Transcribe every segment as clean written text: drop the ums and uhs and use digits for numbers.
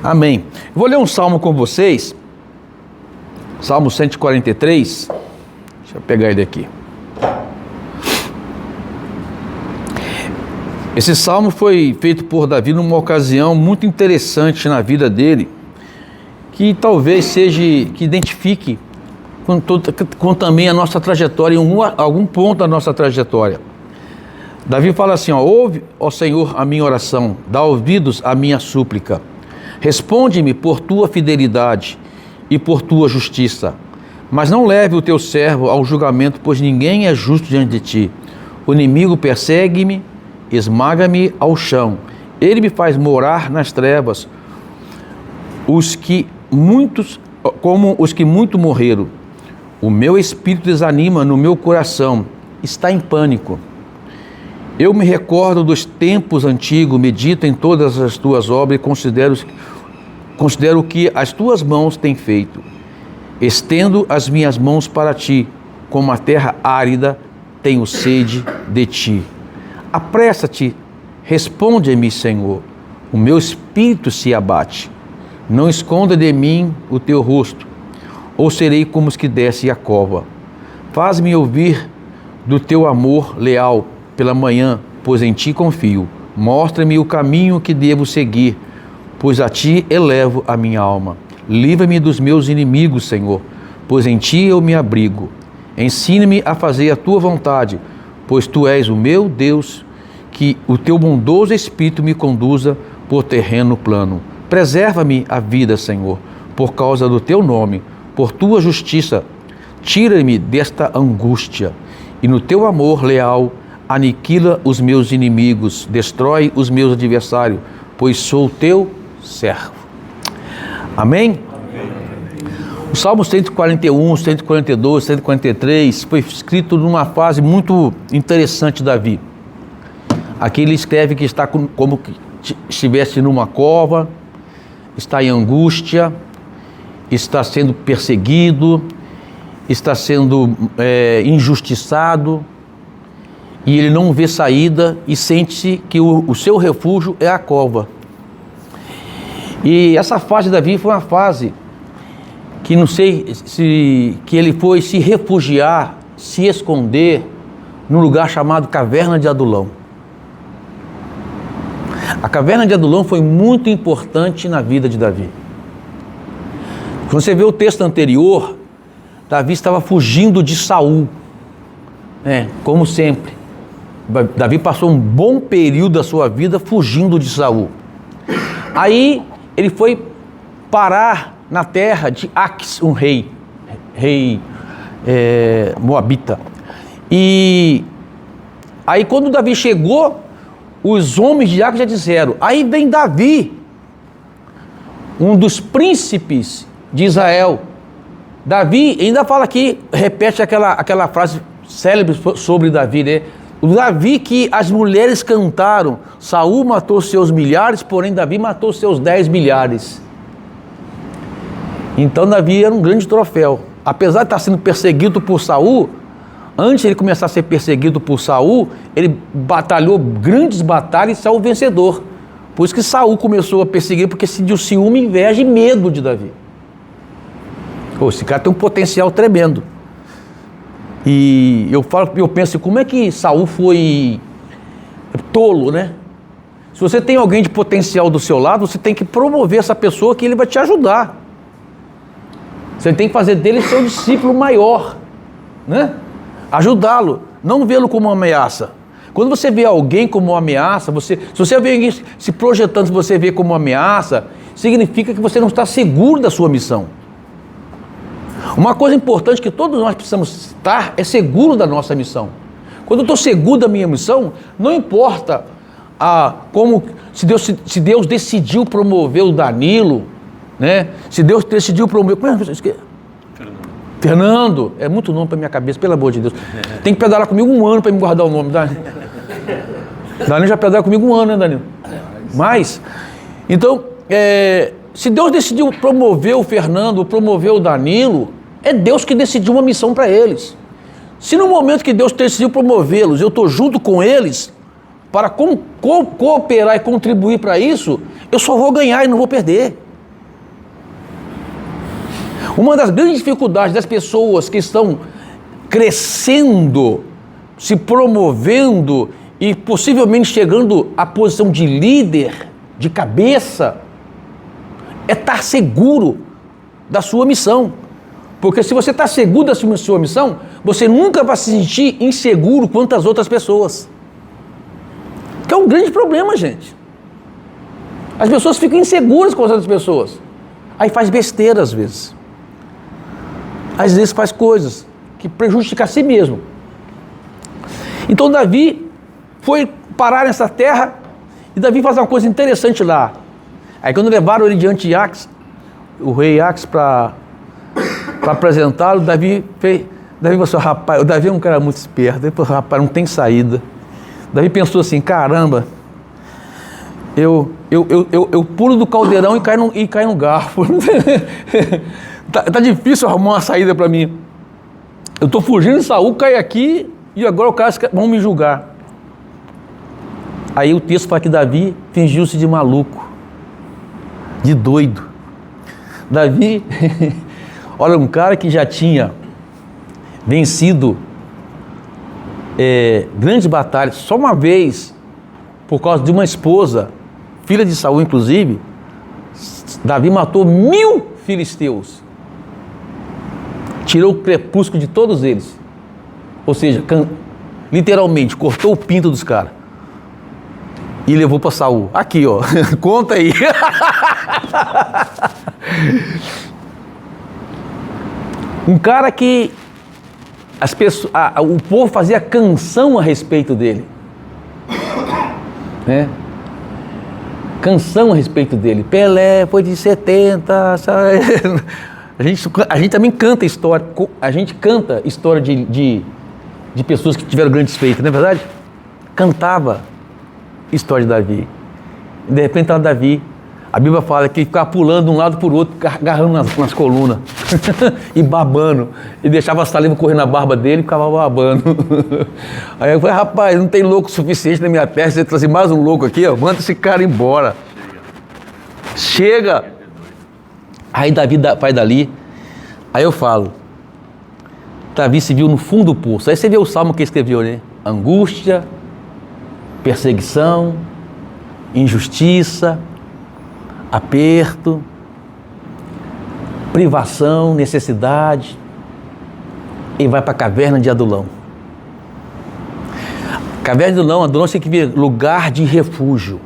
Amém. Vou ler um salmo com vocês. Salmo 143. Deixa eu pegar ele aqui. Esse salmo foi feito por Davi numa ocasião muito interessante na vida dele, que talvez seja, que identifique com também a nossa trajetória, em algum ponto da nossa trajetória. Davi fala assim, ouve, ó Senhor, a minha oração, dá ouvidos à minha súplica. Responde-me por tua fidelidade e por tua justiça. Mas não leve o teu servo ao julgamento, pois ninguém é justo diante de ti. O inimigo persegue-me, esmaga-me ao chão. Ele me faz morar nas trevas, como os que muito morreram. O meu espírito desanima no meu coração, está em pânico. Eu me recordo dos tempos antigos, medito em todas as tuas obras e considero o que as tuas mãos têm feito. Estendo as minhas mãos para ti, como a terra árida, tenho sede de ti. Apressa-te, responde-me, Senhor. O meu espírito se abate. Não esconda de mim o teu rosto, ou serei como os que descem a cova. Faz-me ouvir do teu amor leal pela manhã, pois em ti confio. Mostra-me o caminho que devo seguir, pois a ti elevo a minha alma. Livra-me dos meus inimigos, Senhor, pois em ti eu me abrigo. Ensina-me a fazer a tua vontade, pois tu és o meu Deus, que o teu bondoso Espírito me conduza por terreno plano. Preserva-me a vida, Senhor, por causa do teu nome, por tua justiça. Tira-me desta angústia, e no teu amor leal, aniquila os meus inimigos, destrói os meus adversários, pois sou teu servo. Amém? Amém. O Salmo 141, 142, 143 foi escrito numa fase muito interessante de Davi. Aqui ele escreve que está como que estivesse numa cova, está em angústia, está sendo perseguido, está sendo injustiçado, e ele não vê saída e sente que o seu refúgio é a cova. E essa fase de Davi foi uma fase que não sei se que ele foi se refugiar, se esconder num lugar chamado Caverna de Adulão. A Caverna de Adulão foi muito importante na vida de Davi. Quando você vê o texto anterior, Davi estava fugindo de Saul, como sempre. Davi passou um bom período da sua vida fugindo de Saul. Aí ele foi parar na terra de Aques, um rei moabita. E aí quando Davi chegou, os homens de Aques já disseram, aí vem Davi, um dos príncipes de Israel. Davi ainda fala aqui, repete aquela frase célebre sobre Davi, né? O Davi que as mulheres cantaram, Saul matou seus milhares, porém Davi matou seus 10 milhares. Então Davi era um grande troféu. Apesar de estar sendo perseguido por Saul, antes de ele começar a ser perseguido por Saul, ele batalhou grandes batalhas e saiu vencedor. Por isso que Saul começou a perseguir, porque sentiu ciúme, inveja e medo de Davi. Esse cara tem um potencial tremendo. E eu penso, como é que Saul foi tolo, né? Se você tem alguém de potencial do seu lado, você tem que promover essa pessoa, que ele vai te ajudar. Você tem que fazer dele seu discípulo maior, né? Ajudá-lo, não vê-lo como uma ameaça. Quando você vê alguém como uma ameaça, se você vê alguém se projetando, se você vê como uma ameaça, significa que você não está seguro da sua missão. Uma coisa importante que todos nós precisamos estar é seguro da nossa missão. Quando eu estou seguro da minha missão, não importa se Deus decidiu promover o Danilo, né? Se Deus decidiu promover... Como é? Fernando. É muito nome para minha cabeça, pelo amor de Deus. Tem que pedalar comigo 1 ano para me guardar o nome. Danilo já pedala comigo 1 ano, né, Danilo? Mas, então, se Deus decidiu promover o Fernando, promover o Danilo, é Deus que decidiu uma missão para eles. Se no momento que Deus decidiu promovê-los, eu estou junto com eles, para cooperar e contribuir para isso, eu só vou ganhar e não vou perder. Uma das grandes dificuldades das pessoas que estão crescendo, se promovendo e possivelmente chegando à posição de líder, de cabeça, é estar seguro da sua missão. Porque se você está seguro da sua missão, você nunca vai se sentir inseguro quanto às outras pessoas. Que é um grande problema, gente. As pessoas ficam inseguras com as outras pessoas. Aí faz besteira às vezes. Às vezes faz coisas que prejudicam a si mesmo. Então Davi foi parar nessa terra e Davi faz uma coisa interessante lá. Aí quando levaram ele diante de Ax, o rei Ax, para apresentá-lo, Davi falou assim, rapaz, o Davi é um cara muito esperto. Ele falou, rapaz, não tem saída. Davi pensou assim, caramba, eu pulo do caldeirão e caio no garfo. tá difícil arrumar uma saída para mim. Eu estou fugindo de Saul, caio aqui e agora os caras vão me julgar. Aí o texto fala que Davi fingiu-se de maluco, de doido. Davi, olha, um cara que já tinha vencido grandes batalhas, só uma vez, por causa de uma esposa, filha de Saul inclusive, Davi matou 1000 filisteus. Tirou o crepúsculo de todos eles. Ou seja, literalmente, cortou o pinto dos caras. E levou para Saul. Aqui, ó. Conta aí. Um cara que as pessoas, o povo fazia canção a respeito dele. Né? Canção a respeito dele. Pelé foi de 70. A gente também canta história. A gente canta história de pessoas que tiveram grandes feitos, não é verdade? Cantava história de Davi. E de repente estava Davi. A Bíblia fala que ele ficava pulando de um lado para o outro, agarrando nas colunas e babando. E deixava a saliva correr na barba dele e ficava babando. Aí eu falei, rapaz, não tem louco suficiente na minha terra, você trazer mais um louco aqui, ó, manda esse cara embora. Chega! Aí Davi vai dali. Aí eu falo, Davi se viu no fundo do poço. Aí você vê o salmo que ele escreveu, né? Angústia, perseguição, injustiça, aperto, privação, necessidade, e vai para a caverna de Adulão. Caverna de Adulão significa lugar de refúgio.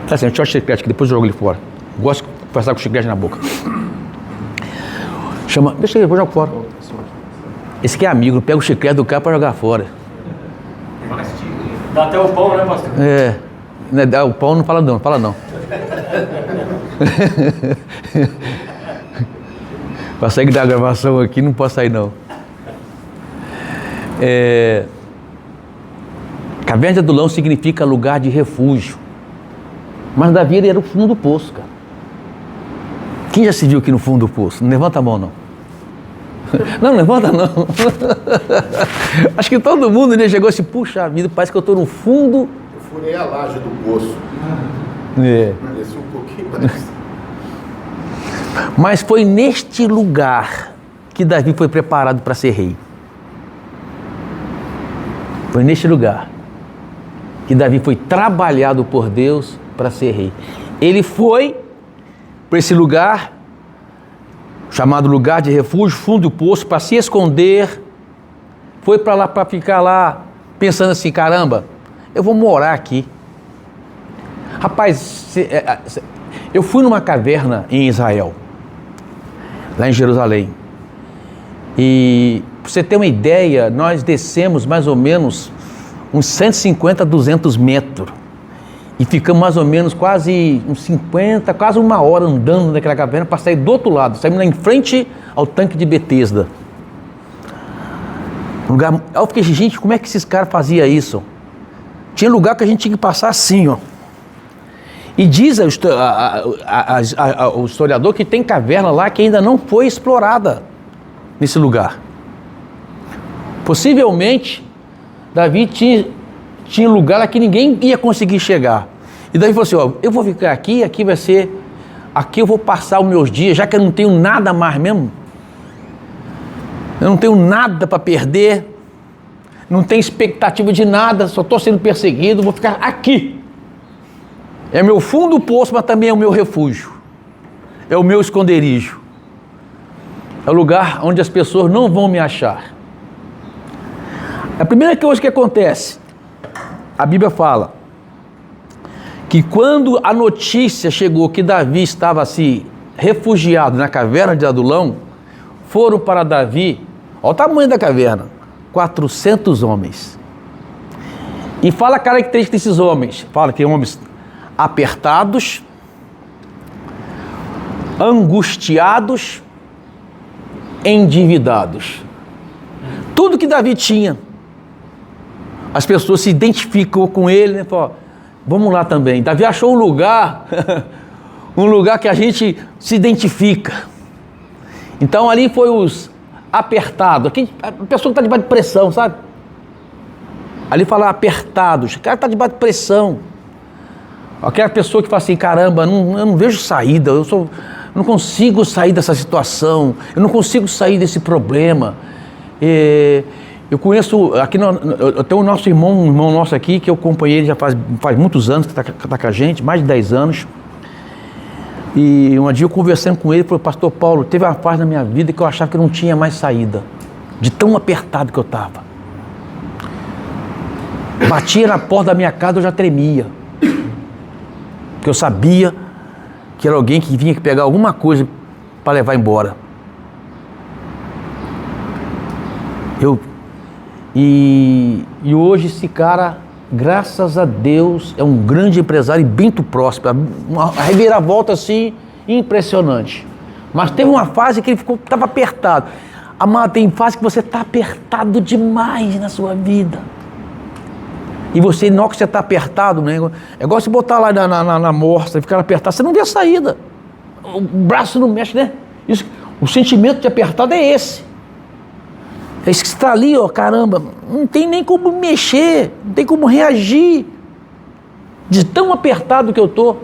Tá assim, deixa eu chiclete que depois eu jogo ele fora. Gosto de conversar com o chiclete na boca. Deixa eu jogar fora. Esse aqui é amigo, pega o chiclete do cara para jogar fora. Dá até o pão, né, pastor? O pão não fala não. Para sair da gravação aqui, não posso sair não. Caverna de Adulão significa lugar de refúgio. Mas Davi era o fundo do poço, cara. Quem já se viu aqui no fundo do poço? Não levanta a mão, não. Não levanta, não. Acho que todo mundo chegou assim, puxa vida, parece que eu estou no fundo. Eu furei a laje do poço. Desci um pouquinho mais. Mas foi neste lugar que Davi foi preparado para ser rei. Foi neste lugar que Davi foi trabalhado por Deus para ser rei. Ele foi para esse lugar, chamado lugar de refúgio, fundo do poço, para se esconder. Foi para lá, para ficar lá, pensando assim, caramba, eu vou morar aqui. Rapaz, eu fui numa caverna em Israel, lá em Jerusalém. E, para você ter uma ideia, nós descemos mais ou menos uns 150 a 200 metros. E ficamos mais ou menos quase uns 50, quase uma hora andando naquela caverna para sair do outro lado. Saímos lá em frente ao tanque de Betesda. Lugar, eu fiquei, gente, como é que esses caras faziam isso? Tinha lugar que a gente tinha que passar assim, ó. E diz o historiador que tem caverna lá que ainda não foi explorada nesse lugar. Possivelmente, Davi tinha lugar lá que ninguém ia conseguir chegar. E Davi falou assim, ó, eu vou ficar aqui vai ser aqui eu vou passar os meus dias, já que eu não tenho nada mais mesmo. Eu não tenho nada para perder, não tenho expectativa de nada, só estou sendo perseguido, vou ficar aqui. É meu fundo do poço, mas também é o meu refúgio. É o meu esconderijo. É o lugar onde as pessoas não vão me achar. A primeira coisa que acontece, a Bíblia fala que quando a notícia chegou que Davi estava se refugiado na caverna de Adulão, foram para Davi, olha o tamanho da caverna, 400 homens. E fala a característica desses homens, fala que homens apertados, angustiados, endividados. Tudo que Davi tinha. As pessoas se identificam com ele, né? Falam, vamos lá também. Davi achou um lugar, um lugar que a gente se identifica. Então ali foi os apertados, a pessoa que está debaixo de pressão, sabe? Ali fala apertados, o cara está debaixo de pressão. Aquela pessoa que fala assim, caramba, eu não vejo saída, eu não consigo sair dessa situação, eu não consigo sair desse problema. Eu conheço, aqui eu tenho um irmão nosso aqui, que eu acompanhei ele já faz muitos anos, que está com a gente, mais de 10 anos. E um dia eu conversando com ele, falei, pastor Paulo, teve uma fase na minha vida que eu achava que não tinha mais saída, de tão apertado que eu estava. Batia na porta da minha casa, eu já tremia. Porque eu sabia que era alguém que vinha pegar alguma coisa para levar embora. E hoje esse cara, graças a Deus, é um grande empresário e bem próspero. Uma reviravolta assim, impressionante. Mas teve uma fase que ele estava apertado. Amado, tem fase que você está apertado demais na sua vida. E você, na hora que você está apertado, né? É igual você botar lá na morsa e ficar apertado, você não vê a saída. O braço não mexe, né? Isso, o sentimento de apertado é esse. É isso que está ali, ó, caramba, não tem nem como mexer, não tem como reagir. De tão apertado que eu estou.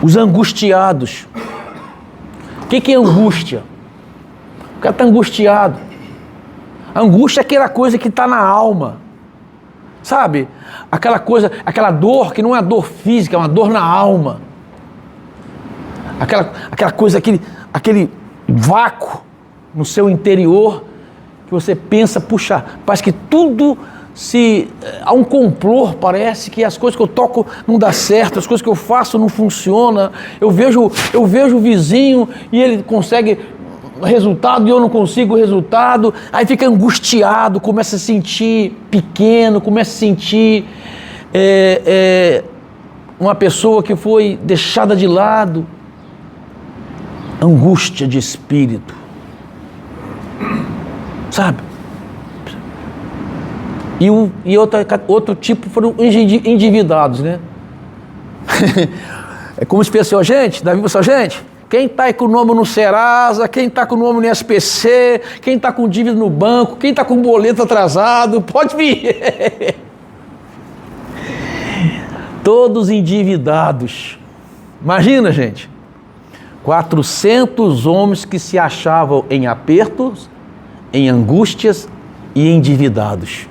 Os angustiados. O que é angústia? O cara está angustiado. A angústia é aquela coisa que está na alma, sabe? Aquela coisa, aquela dor que não é uma dor física, é uma dor na alma. Aquela coisa, aquele vácuo no seu interior, que você pensa, puxa, parece que tudo há um complô, parece que as coisas que eu toco não dá certo, as coisas que eu faço não funcionam, eu vejo o vizinho e ele consegue resultado e eu não consigo o resultado, aí fica angustiado, começa a se sentir pequeno, começa a sentir uma pessoa que foi deixada de lado. Angústia de espírito, sabe? E outro tipo foram endividados, né? É como se fosse, ó, gente, Davi falou, gente, quem está aí com o nome no Serasa, quem está com o nome no SPC, quem está com dívida no banco, quem está com boleto atrasado, pode vir. Todos endividados. Imagina, gente. 400 homens que se achavam em apertos, em angústias e endividados.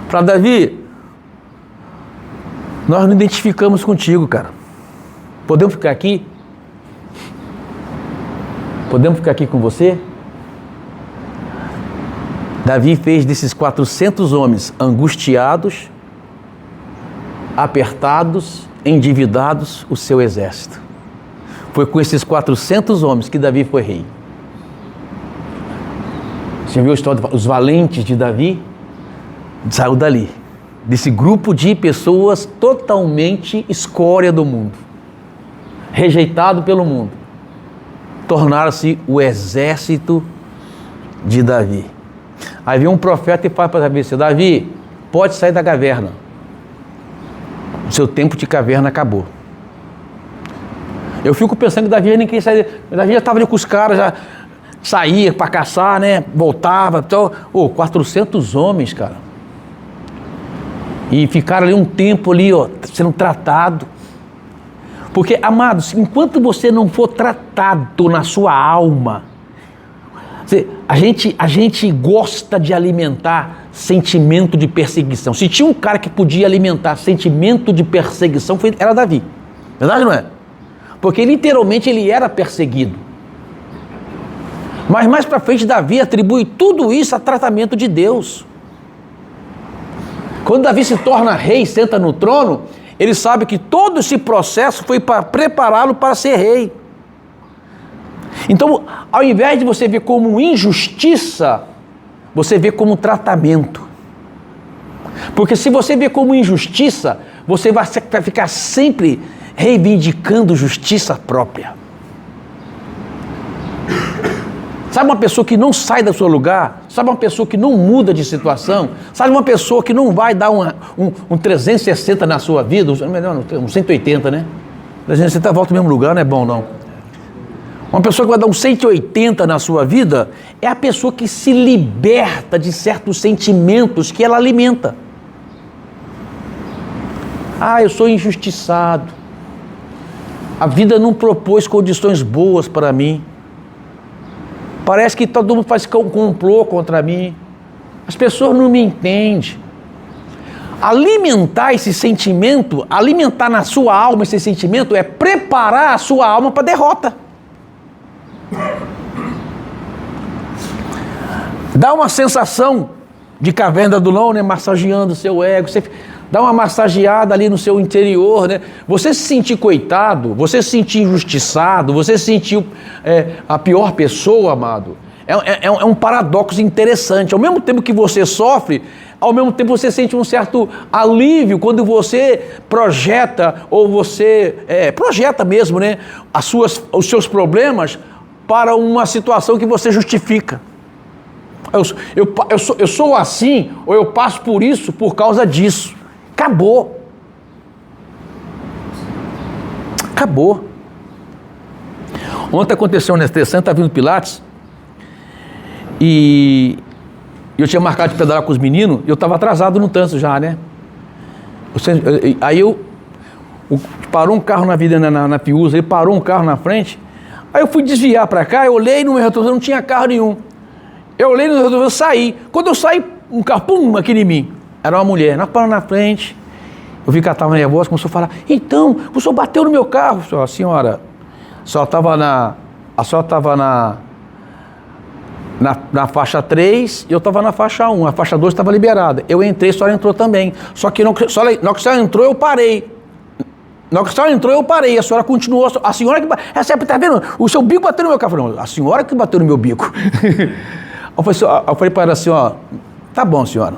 Para Davi, nós não identificamos contigo, cara. Podemos ficar aqui? Podemos ficar aqui com você? Davi fez desses 400 homens angustiados, apertados, endividados, o seu exército. Foi com esses 400 homens que Davi foi rei. Você viu a história dos valentes de Davi? Saiu dali, desse grupo de pessoas totalmente escória do mundo, rejeitado pelo mundo. Tornaram-se o exército de Davi. Aí vem um profeta e fala para Davi assim, Davi, pode sair da caverna. O seu tempo de caverna acabou. Eu fico pensando que Davi nem queria sair. Davi já estava ali com os caras, já saía para caçar, né? Voltava. Então, 400 homens, cara. e ficar ali um tempo ali, ó, sendo tratado. Porque, amados, enquanto você não for tratado na sua alma, a gente gosta de alimentar sentimento de perseguição. Se tinha um cara que podia alimentar sentimento de perseguição, era Davi. Verdade, não é? Porque literalmente ele era perseguido. Mas mais para frente Davi atribui tudo isso a tratamento de Deus. Quando Davi se torna rei, senta no trono, ele sabe que todo esse processo foi para prepará-lo para ser rei. Então, ao invés de você ver como injustiça, você vê como tratamento. Porque se você vê como injustiça, você vai ficar sempre reivindicando justiça própria. Sabe uma pessoa que não sai do seu lugar? Sabe uma pessoa que não muda de situação? Sabe uma pessoa que não vai dar um 360 na sua vida? Melhor, um 180, né? 360 volta ao mesmo lugar, não é bom não. Uma pessoa que vai dar um 180 na sua vida é a pessoa que se liberta de certos sentimentos que ela alimenta. Ah, eu sou injustiçado. A vida não propôs condições boas para mim. Parece que todo mundo faz complô contra mim. As pessoas não me entendem. Alimentar esse sentimento, alimentar na sua alma esse sentimento é preparar a sua alma para a derrota. Dá uma sensação de caverna do Adulão, né? Massageando o seu ego. Você dá uma massageada ali no seu interior, né? Você se sentir coitado, você se sentir injustiçado, você se sentir a pior pessoa, amado. É um paradoxo interessante. Ao mesmo tempo que você sofre, ao mesmo tempo você sente um certo alívio quando você projeta, ou você projeta mesmo, né? Os seus problemas para uma situação que você justifica. Eu sou assim, ou eu passo por isso por causa disso. Acabou. Acabou. Ontem aconteceu um interessante, estava vindo Pilates, e eu tinha marcado de pedalar com os meninos, e eu estava atrasado no trânsito já, né? Aí parou um carro na vida na Piusa, ele parou um carro na frente, aí eu fui desviar para cá, eu olhei no meu retrovisor, não tinha carro nenhum. Eu olhei no retrovisor, saí. Quando eu saí, um carro, pum, aqui em mim. Era uma mulher, nós paramos na frente. Eu vi que ela estava nervosa, começou a falar: então, o senhor bateu no meu carro. A senhora estava na faixa 3 e eu estava na faixa 1. A faixa 2 estava liberada. Eu entrei, a senhora entrou também. Só que na hora que a senhora entrou, eu parei. Na hora que a senhora entrou, eu parei. A senhora continuou. A senhora que bateu. Você está vendo? O seu bico bateu no meu carro. Não, a senhora que bateu no meu bico. Eu falei para ela assim, ó, tá bom, senhora,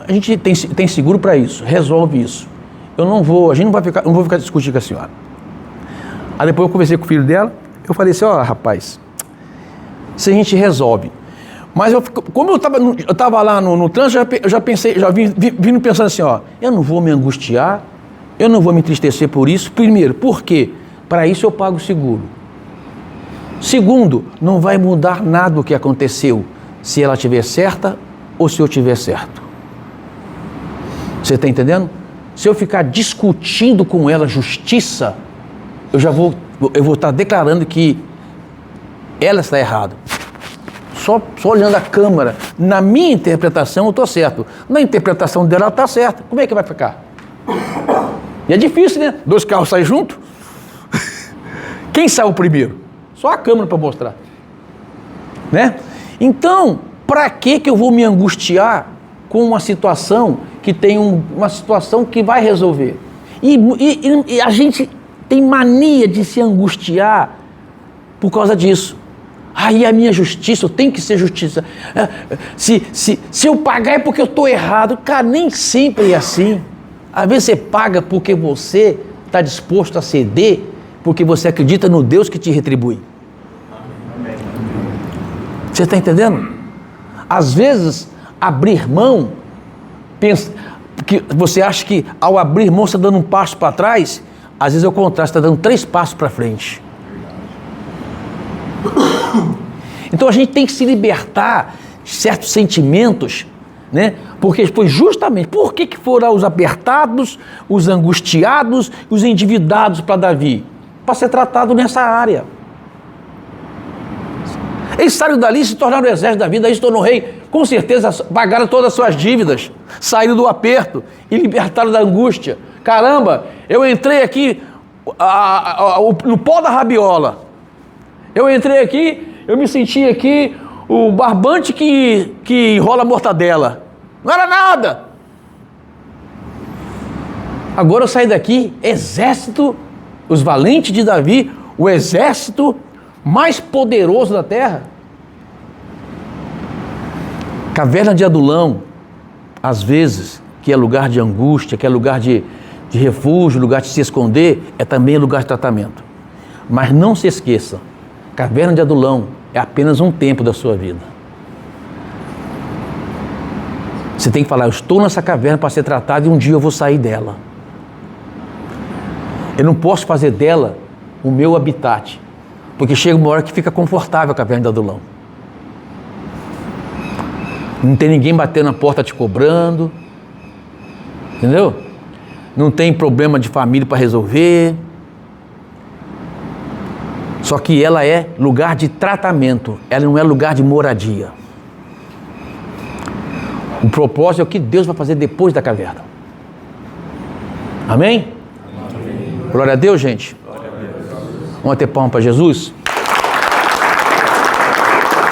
a gente tem seguro para isso, resolve isso. Não vou ficar discutindo com a senhora. Aí depois eu conversei com o filho dela, eu falei assim, ó, rapaz, se a gente resolve. Mas como eu estava lá no trânsito, eu já pensei, já vim pensando assim, ó, eu não vou me angustiar, eu não vou me entristecer por isso. Primeiro, por quê? Para isso eu pago o seguro. Segundo, não vai mudar nada o que aconteceu, se ela estiver certa ou se eu estiver certo. Você está entendendo? Se eu ficar discutindo com ela justiça, eu vou estar declarando que ela está errada. Só olhando a câmera, na minha interpretação eu estou certo. Na interpretação dela ela está certa. Como é que vai ficar? E é difícil, né? 2 carros saem juntos. Quem saiu primeiro? Só a câmera para mostrar. Né? Então, para que eu vou me angustiar com uma situação que tem uma situação que vai resolver? E a gente tem mania de se angustiar por causa disso. Aí a minha justiça, eu tenho que ser justiça. Se eu pagar é porque eu estou errado. Cara, nem sempre é assim. Às vezes você paga porque você está disposto a ceder, porque você acredita no Deus que te retribui. Você está entendendo? Às vezes, abrir mão, que você acha que ao abrir mão você está dando um passo para trás, às vezes é o contrário, você está dando 3 passos para frente. Então a gente tem que se libertar de certos sentimentos né? Porque foi justamente, por que foram os apertados, os angustiados, os endividados para Davi? Para ser tratado nessa área. Eles saíram dali e se tornaram o exército da vida, aí se tornou rei, com certeza pagaram todas as suas dívidas, saíram do aperto e libertaram da angústia. Caramba, eu entrei aqui no pó da rabiola, eu entrei aqui, eu me senti aqui o barbante que enrola a mortadela, não era nada. Agora eu saí daqui, exército, os valentes de Davi, o exército mais poderoso da terra. Caverna de Adulão, às vezes, que é lugar de angústia, que é lugar de refúgio, lugar de se esconder, é também lugar de tratamento. Mas não se esqueça, Caverna de Adulão é apenas um tempo da sua vida. Você tem que falar, eu estou nessa caverna para ser tratado e um dia eu vou sair dela. Eu não posso fazer dela o meu habitat, porque chega uma hora que fica confortável a Caverna de Adulão. Não tem ninguém batendo na porta te cobrando, entendeu? Não tem problema de família para resolver. Só que ela é lugar de tratamento, ela não é lugar de moradia. O propósito é o que Deus vai fazer depois da caverna. Amém? Amém. Glória a Deus, gente. Vamos ter palma para Jesus?